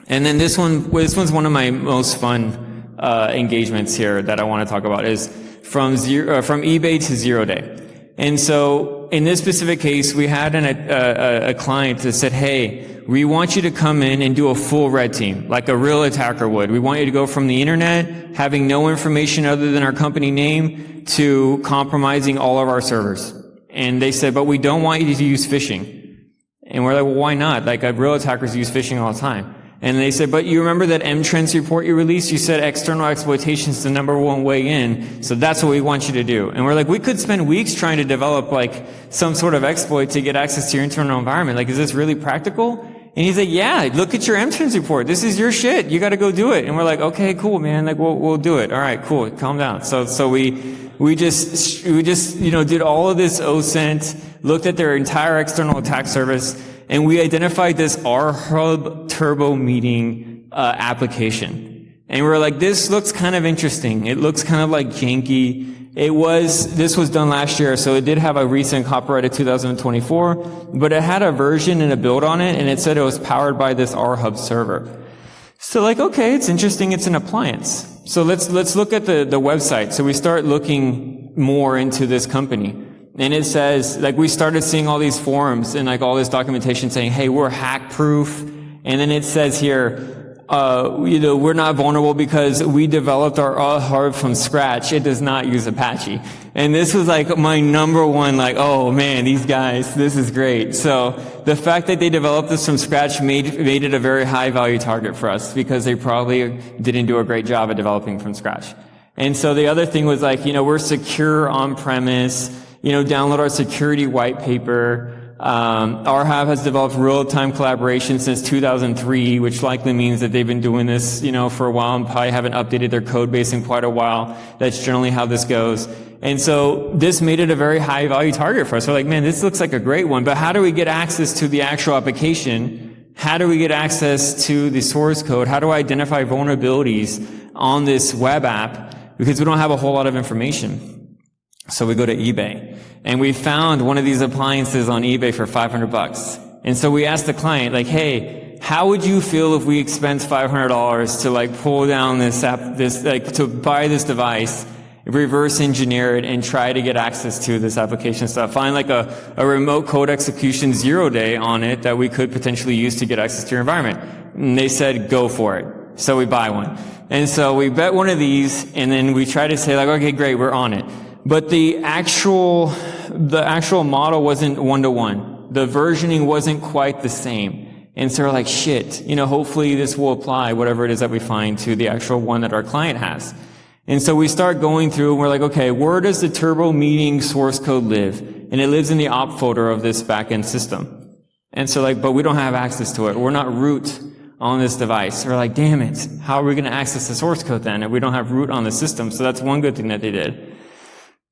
And then this one's one of my most fun engagements here that I want to talk about, is from eBay to 0 day. And so in this specific case, we had a client that said, hey, we want you to come in and do a full red team, like a real attacker would. We want you to go from the internet, having no information other than our company name, to compromising all of our servers. And they said, but we don't want you to use phishing. And we're like, well, why not? Like, real attackers use phishing all the time. And they said, but you remember that M-Trends report you released? You said external exploitation is the #1 way in, so that's what we want you to do. And we're like, we could spend weeks trying to develop like some sort of exploit to get access to your internal environment. Like, is this really practical? And he's like, yeah, look at your M-Trends report. This is your shit. You got to go do it. And we're like, okay, cool, man. Like, we'll do it. All right, cool. Calm down. So we just did all of this OSINT, looked at their entire external attack service, and we identified this RHub Turbo Meeting application. And we're like, this looks kind of interesting. It looks kind of like janky. This was done last year, so it did have a recent copyrighted 2024, but it had a version and a build on it, and it said it was powered by this RHub server. So like, okay, it's interesting, it's an appliance. So let's look at the website. So we start looking more into this company. And it says, like, we started seeing all these forums and like all this documentation saying, hey, we're hack proof. And then it says here, we're not vulnerable because we developed our RHub from scratch. It does not use Apache. And this was like my #1, like, oh man, these guys, this is great. So the fact that they developed this from scratch made it a very high value target for us, because they probably didn't do a great job at developing from scratch. And so the other thing was like, we're secure on premise. Download our security white paper. RHab has developed real-time collaboration since 2003, which likely means that they've been doing this, for a while, and probably haven't updated their code base in quite a while. That's generally how this goes. And so this made it a very high-value target for us. We're like, man, this looks like a great one, but how do we get access to the actual application? How do we get access to the source code? How do I identify vulnerabilities on this web app? Because we don't have a whole lot of information. So we go to eBay, and we found one of these appliances on eBay for $500. And so we asked the client, like, hey, how would you feel if we expense $500 to like pull down to buy this device, reverse engineer it, and try to get access to this application stuff? Find like a remote code execution 0 day on it that we could potentially use to get access to your environment. And they said, go for it. So we buy one. And so we bet one of these, and then we try to say like, okay, great, we're on it. But the actual model wasn't 1-to-1. The versioning wasn't quite the same. And so we're like, shit, hopefully this will apply, whatever it is that we find, to the actual one that our client has. And so we start going through, and we're like, okay, where does the Turbo Meeting source code live? And it lives in the op folder of this backend system. And so but we don't have access to it. We're not root on this device. We're like, damn it, how are we going to access the source code then if we don't have root on the system? So that's one good thing that they did.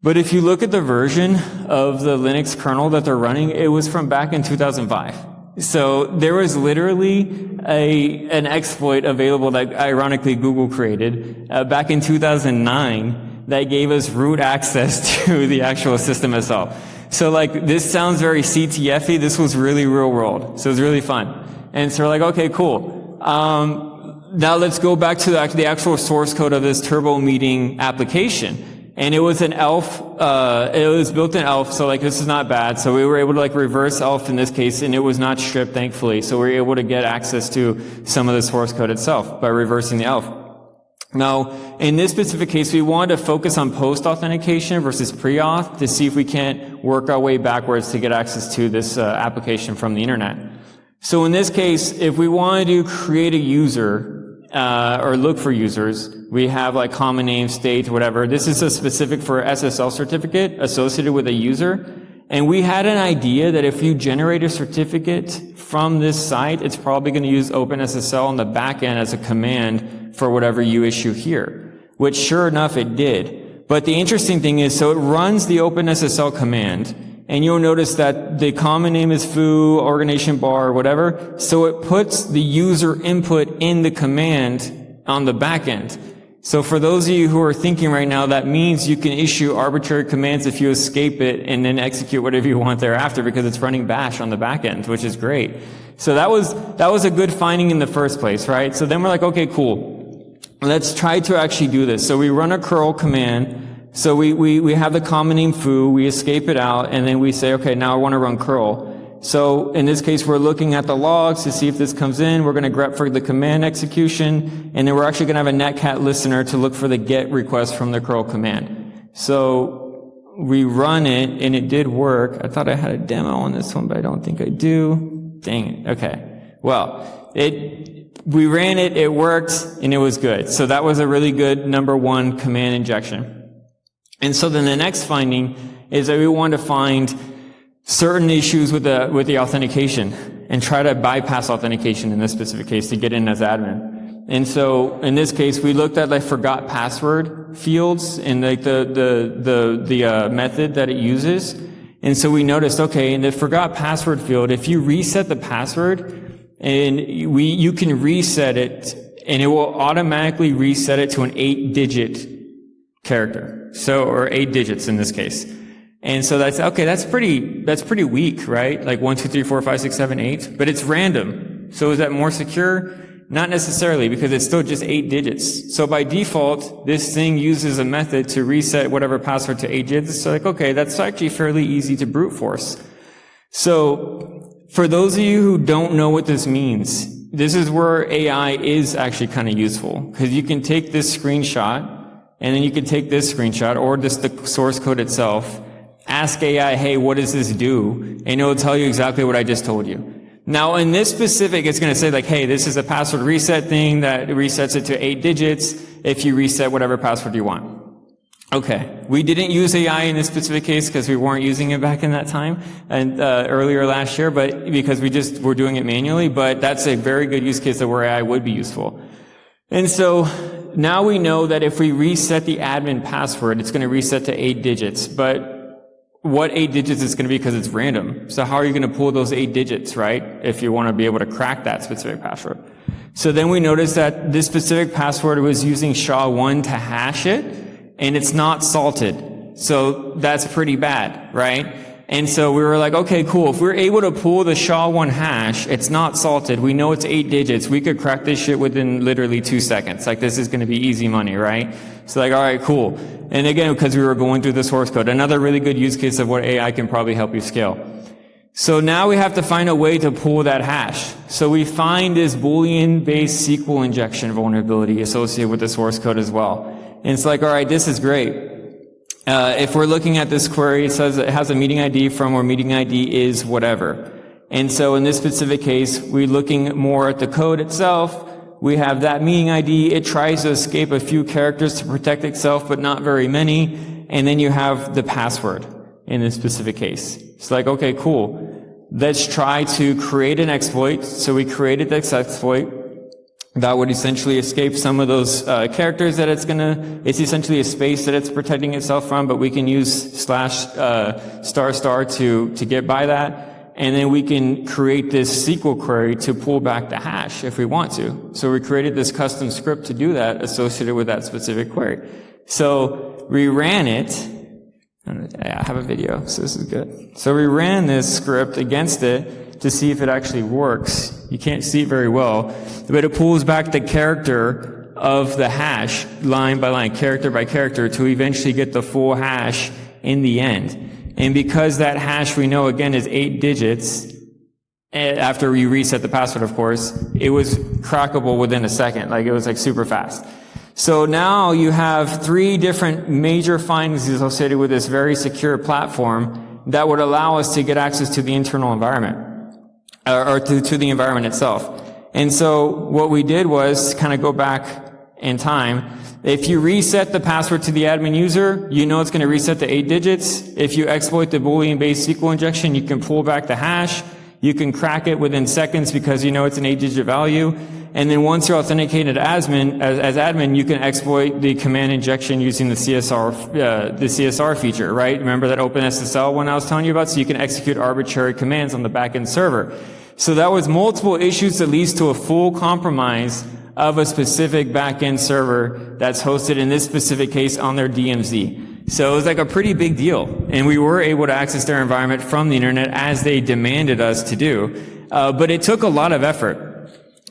But if you look at the version of the Linux kernel that they're running, it was from back in 2005. So there was literally an exploit available that ironically Google created back in 2009 that gave us root access to the actual system itself. So like, this sounds very CTF-y. This was really real world. So it was really fun. And so we're like, okay, cool. Now let's go back to the actual source code of this Turbo Meeting application. And it was an ELF, it was built in ELF, so like this is not bad. So we were able to like reverse ELF in this case, and it was not stripped, thankfully. So we were able to get access to some of the source code itself by reversing the ELF. Now, in this specific case, we wanted to focus on post-authentication versus pre-auth to see if we can't work our way backwards to get access to this application from the internet. So in this case, if we wanted to create a user, or look for users, we have like common name, state, whatever. This is a specific for SSL certificate associated with a user. And we had an idea that if you generate a certificate from this site, it's probably going to use OpenSSL on the back end as a command for whatever you issue here, which sure enough it did. But the interesting thing is, so it runs the OpenSSL command, And you'll notice that the common name is foo, organization bar, whatever. So it puts the user input in the command on the back end. So for those of you who are thinking right now, that means you can issue arbitrary commands if you escape it and then execute whatever you want thereafter because it's running bash on the back end, which is great. So that was a good finding in the first place, right? So then we're like, okay, cool. Let's try to actually do this. So we run a curl command. So we have the common name foo, we escape it out, and then we say, okay, now I want to run curl. So in this case, we're looking at the logs to see if this comes in. We're going to grep for the command execution, and then we're actually going to have a netcat listener to look for the get request from the curl command. So we run it, and it did work. I thought I had a demo on this one, but I don't think I do. Dang it. Okay. Well, we ran it, it worked, and it was good. So that was a really good number one command injection. And so then the next finding is that we want to find certain issues with the authentication and try to bypass authentication in this specific case to get in as admin. And so in this case, we looked at like forgot password fields and like the method that it uses. And so we noticed, okay, in the forgot password field, if you reset the password and you can reset it and it will automatically reset it to an 8-digit character. So, or 8 digits in this case. And so that's, okay, that's pretty weak, right? Like 1, 2, 3, 4, 5, 6, 7, 8. But it's random. So is that more secure? Not necessarily, because it's still just 8 digits. So by default, this thing uses a method to reset whatever password to 8 digits. So like, okay, that's actually fairly easy to brute force. So for those of you who don't know what this means, this is where AI is actually kind of useful. Because you can take this screenshot, and then you can take this screenshot, or just the source code itself, ask AI, hey, what does this do? And it will tell you exactly what I just told you. Now, in this specific, it's going to say like, hey, this is a password reset thing that resets it to 8 digits if you reset whatever password you want. Okay. We didn't use AI in this specific case because we weren't using it back in that time and earlier last year, but because we just were doing it manually, but that's a very good use case of where AI would be useful. And so now we know that if we reset the admin password, it's going to reset to 8 digits, but what 8 digits is going to be because it's random. So how are you going to pull those 8 digits, right? If you want to be able to crack that specific password. So then we noticed that this specific password was using SHA-1 to hash it, and it's not salted. So that's pretty bad, right? And so we were like, okay, cool. If we're able to pull the SHA-1 hash, it's not salted. We know it's 8 digits. We could crack this shit within literally 2 seconds. Like, this is going to be easy money, right? So like, all right, cool. And again, because we were going through the source code, another really good use case of what AI can probably help you scale. So now we have to find a way to pull that hash. So we find this Boolean-based SQL injection vulnerability associated with the source code as well. And it's like, all right, this is great. If we're looking at this query, it says it has a meeting ID from where meeting ID is whatever. And so in this specific case, we're looking more at the code itself. We have that meeting ID. It tries to escape a few characters to protect itself, but not very many. And then you have the password in this specific case. It's like, okay, cool. Let's try to create an exploit. So we created this exploit that would essentially escape some of those characters that it's essentially a space that it's protecting itself from, but we can use / to get by that. And then we can create this SQL query to pull back the hash if we want to. So we created this custom script to do that associated with that specific query. So we ran it. I have a video, so this is good. So we ran this script against it to see if it actually works. You can't see it very well, but it pulls back the character of the hash line by line, character by character, to eventually get the full hash in the end. And because that hash we know again is 8 digits, after we reset the password, of course, it was crackable within a second. Like, it was like super fast. So now you have 3 different major findings associated with this very secure platform that would allow us to get access to the internal environment, or to the environment itself. And so what we did was kind of go back in time. If you reset the password to the admin user, you know it's going to reset to 8 digits. If you exploit the Boolean-based SQL injection, you can pull back the hash. You can crack it within seconds because you know it's an 8-digit value. And then once you're authenticated as admin, you can exploit the command injection using the CSR feature, right? Remember that OpenSSL one I was telling you about? So you can execute arbitrary commands on the backend server. So that was multiple issues that leads to a full compromise of a specific backend server that's hosted in this specific case on their DMZ. So it was like a pretty big deal. And we were able to access their environment from the internet as they demanded us to do. But it took a lot of effort.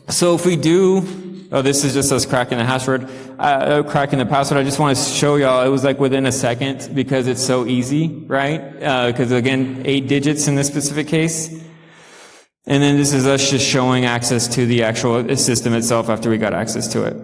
So if we do, this is just us cracking the password, cracking the password. I just want to show y'all it was like within a second because it's so easy, right? Because again, 8 digits in this specific case. And then this is us just showing access to the actual system itself after we got access to it.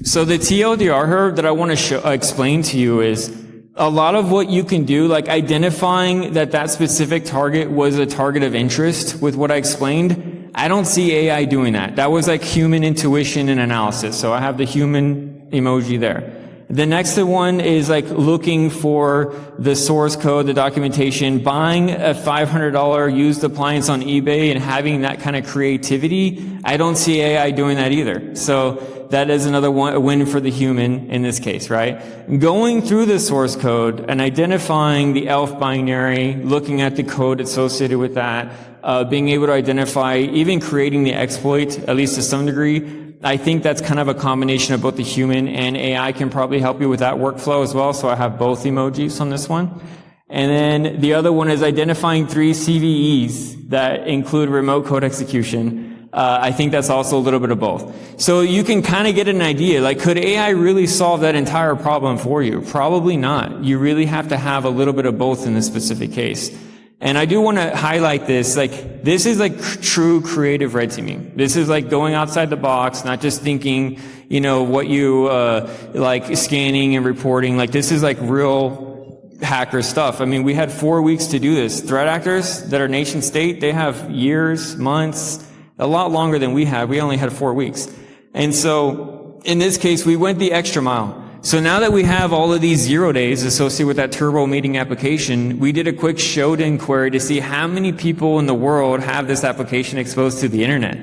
So the TLDR here that I want to explain to you is a lot of what you can do, like identifying that specific target was a target of interest with what I explained. I don't see AI doing that. That was like human intuition and analysis. So I have the human emoji there. The next one is like looking for the source code, the documentation, buying a $500 used appliance on eBay and having that kind of creativity. I don't see AI doing that either. So that is another win for the human in this case, right? Going through the source code and identifying the ELF binary, looking at the code associated with that, being able to identify, even creating the exploit, at least to some degree. I think that's kind of a combination of both the human and AI can probably help you with that workflow as well. So I have both emojis on this one. And then the other one is identifying 3 CVEs that include remote code execution. I think that's also a little bit of both. So you can kind of get an idea, like could AI really solve that entire problem for you? Probably not. You really have to have a little bit of both in this specific case. And I do want to highlight this, like, this is like true creative red teaming. This is like going outside the box, not just thinking, you know, what you, like scanning and reporting. Like, this is like real hacker stuff. I mean, we had 4 weeks to do this. Threat actors that are nation state, they have years, months, a lot longer than we have. We only had 4 weeks. And so, in this case, we went the extra mile. So now that we have all of these 0 days associated with that turbo meeting application, we did a quick Shodan query to see how many people in the world have this application exposed to the internet.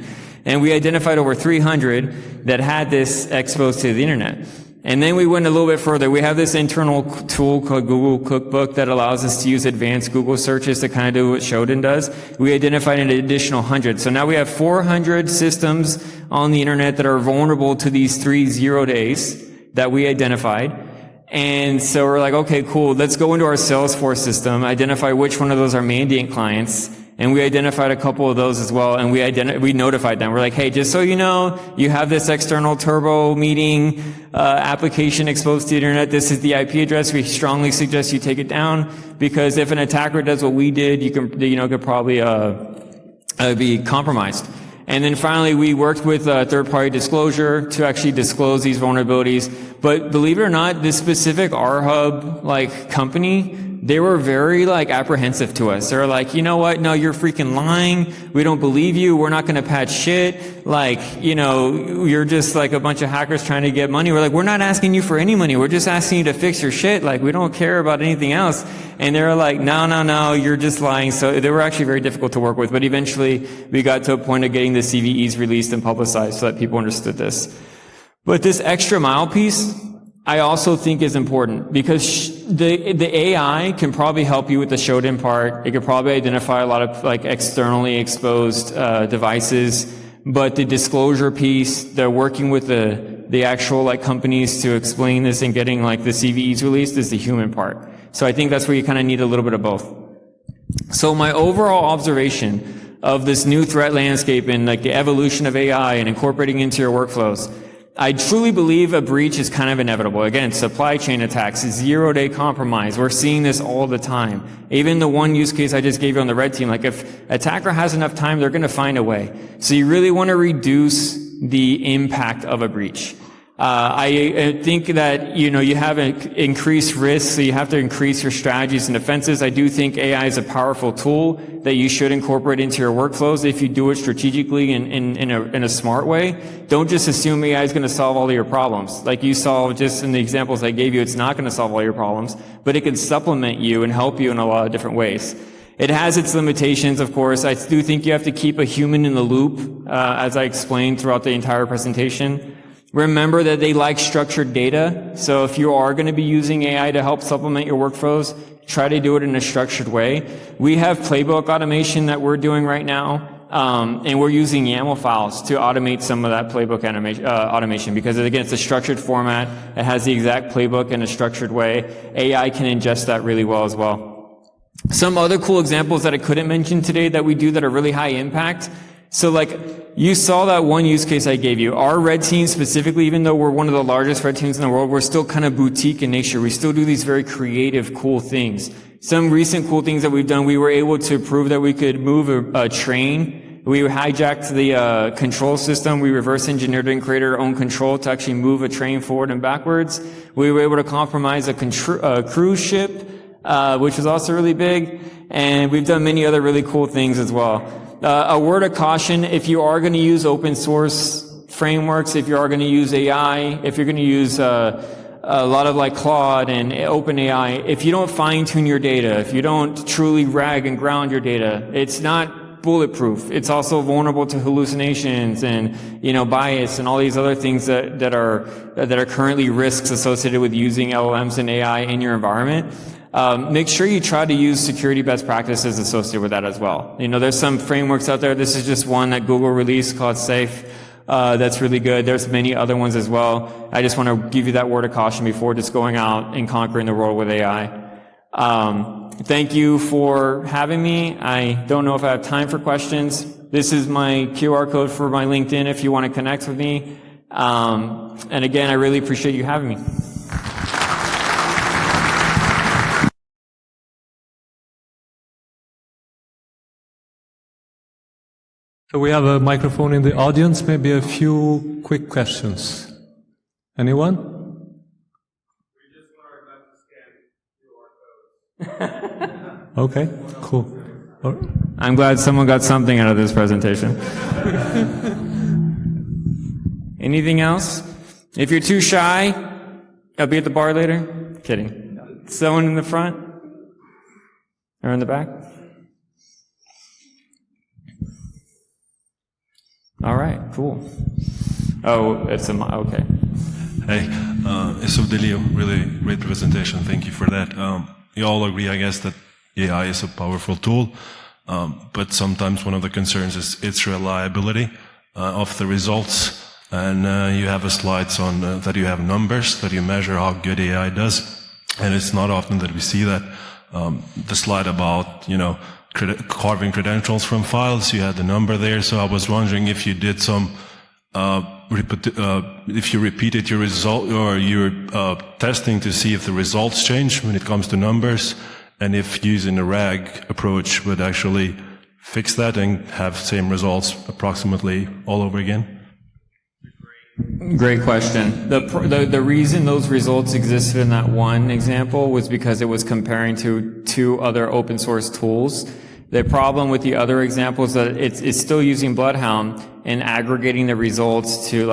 And we identified over 300 that had this exposed to the internet. And then we went a little bit further. We have this internal tool called Google Cookbook that allows us to use advanced Google searches to kind of do what Shodan does. We identified an additional 100. So now we have 400 systems on the internet that are vulnerable to these 3 0 days that we identified. And so we're like, okay, cool. Let's go into our Salesforce system, identify which one of those are Mandiant clients. And we identified a couple of those as well. And we notified them. We're like, hey, just so you know, you have this external turbo meeting, application exposed to the internet. This is the IP address. We strongly suggest you take it down because if an attacker does what we did, could probably, be compromised. And then finally, we worked with third-party disclosure to actually disclose these vulnerabilities. But believe it or not, this specific RHub company, they were very apprehensive to us. They're like, you know what? No, you're freaking lying. We don't believe you. We're not going to patch shit. You're just like a bunch of hackers trying to get money. We're like, we're not asking you for any money. We're just asking you to fix your shit. Like, we don't care about anything else. And they were like, no, you're just lying. So they were actually very difficult to work with. But eventually, we got to a point of getting the CVEs released and publicized so that people understood this. But this extra mile piece, I also think is important because the AI can probably help you with the Shodan part. It could probably identify a lot of externally exposed devices, but the disclosure piece, they're working with the actual companies to explain this and getting the CVEs released is the human part. So I think that's where you kind of need a little bit of both. So my overall observation of this new threat landscape and the evolution of AI and incorporating into your workflows, I truly believe a breach is kind of inevitable. Again, supply chain attacks, 0 day compromise. We're seeing this all the time. Even the one use case I just gave you on the red team, if attacker has enough time, they're going to find a way. So you really want to reduce the impact of a breach. I think that, you have an increased risk, so you have to increase your strategies and defenses. I do think AI is a powerful tool that you should incorporate into your workflows if you do it strategically in a smart way. Don't just assume AI is going to solve all of your problems. Like you saw just in the examples I gave you, it's not going to solve all your problems, but it can supplement you and help you in a lot of different ways. It has its limitations, of course. I do think you have to keep a human in the loop, as I explained throughout the entire presentation. Remember that they like structured data. So if you are going to be using AI to help supplement your workflows, try to do it in a structured way. We have playbook automation that we're doing right now. And we're using YAML files to automate some of that playbook automation because, again, it's a structured format. It has the exact playbook in a structured way. AI can ingest that really well as well. Some other cool examples that I couldn't mention today that we do that are really high impact. So like you saw that one use case I gave you. Our red team specifically, even though we're one of the largest red teams in the world, we're still kind of boutique in nature. We still do these very creative, cool things. Some recent cool things that we've done, we were able to prove that we could move a train. We hijacked the control system. We reverse engineered and created our own control to actually move a train forward and backwards. We were able to compromise a cruise ship, which was also really big. And we've done many other really cool things as well. A word of caution, if you are going to use open source frameworks, if you are going to use AI, if you're going to use a lot of like Claude and OpenAI, if you don't fine tune your data, if you don't truly rag and ground your data, it's not bulletproof. It's also vulnerable to hallucinations and, bias and all these other things that are currently risks associated with using LLMs and AI in your environment. Make sure you try to use security best practices associated with that as well. There's some frameworks out there. This is just one that Google released called Safe. That's really good. There's many other ones as well. I just want to give you that word of caution before just going out and conquering the world with AI. Thank you for having me. I don't know if I have time for questions. This is my QR code for my LinkedIn if you want to connect with me. And again, I really appreciate you having me. So we have a microphone in the audience, maybe a few quick questions. Anyone? We just want our to scan QR codes. Okay, cool. I'm glad someone got something out of this presentation. Anything else? If you're too shy, I'll be at the bar later. Kidding. Someone in the front? Or in the back? All right, cool. Oh, it's okay. Hey, so Delio, really great presentation. Thank you for that. You all agree, I guess, that AI is a powerful tool, but sometimes one of the concerns is its reliability of the results. And you have a slides on that you have numbers that you measure how good AI does, and it's not often that we see that. The slide about carving credentials from files, you had the number there. So I was wondering if you did some, if you repeated your result or your testing to see if the results change when it comes to numbers, and if using a RAG approach would actually fix that and have same results approximately all over again. Great question. The reason those results existed in that one example was because it was comparing to two other open source tools. The problem with the other example is that it's still using Bloodhound and aggregating the results to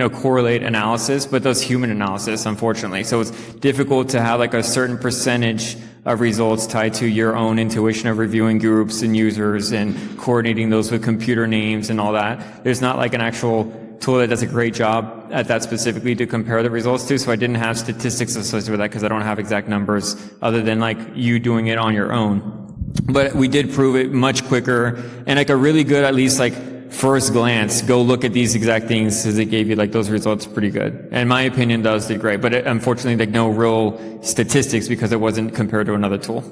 correlate analysis, but does human analysis, unfortunately. So it's difficult to have a certain percentage of results tied to your own intuition of reviewing groups and users and coordinating those with computer names and all that. There's not an actual tool that does a great job at that specifically to compare the results to, so I didn't have statistics associated with that because I don't have exact numbers other than you doing it on your own. But we did prove it much quicker and a really good, at least first glance, go look at these exact things because it gave you those results pretty good. And in my opinion, those did great, but unfortunately no real statistics because it wasn't compared to another tool.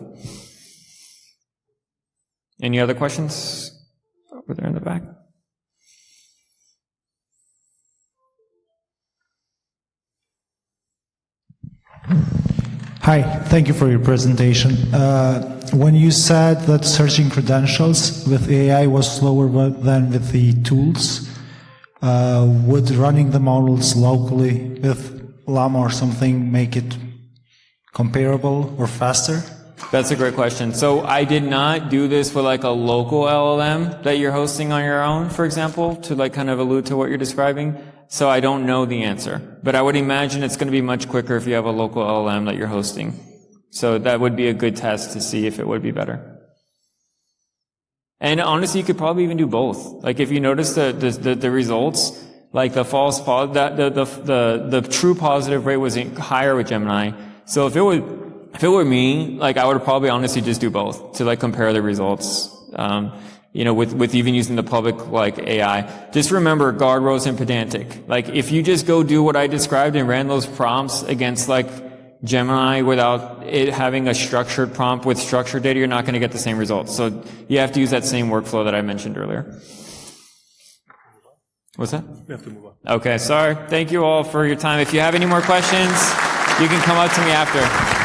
Any other questions? Over there in the back. Hi, thank you for your presentation. When you said that searching credentials with AI was slower than with the tools, would running the models locally with Llama or something make it comparable or faster? That's a great question. So I did not do this with a local LLM that you're hosting on your own, for example, to kind of allude to what you're describing. So I don't know the answer, but I would imagine it's going to be much quicker if you have a local LLM that you're hosting. So that would be a good test to see if it would be better. And honestly, you could probably even do both. Like if you notice the results, like the the true positive rate was higher with Gemini. So if it were me, like I would probably honestly just do both to like compare the results. You know, with even using the public like AI. Just remember guardrails and pedantic. Like if you just go do what I described and ran those prompts against like Gemini without it having a structured prompt with structured data, you're not going to get the same results. So you have to use that same workflow that I mentioned earlier. What's that? We have to move on. Okay, sorry. Thank you all for your time. If you have any more questions, you can come up to me after.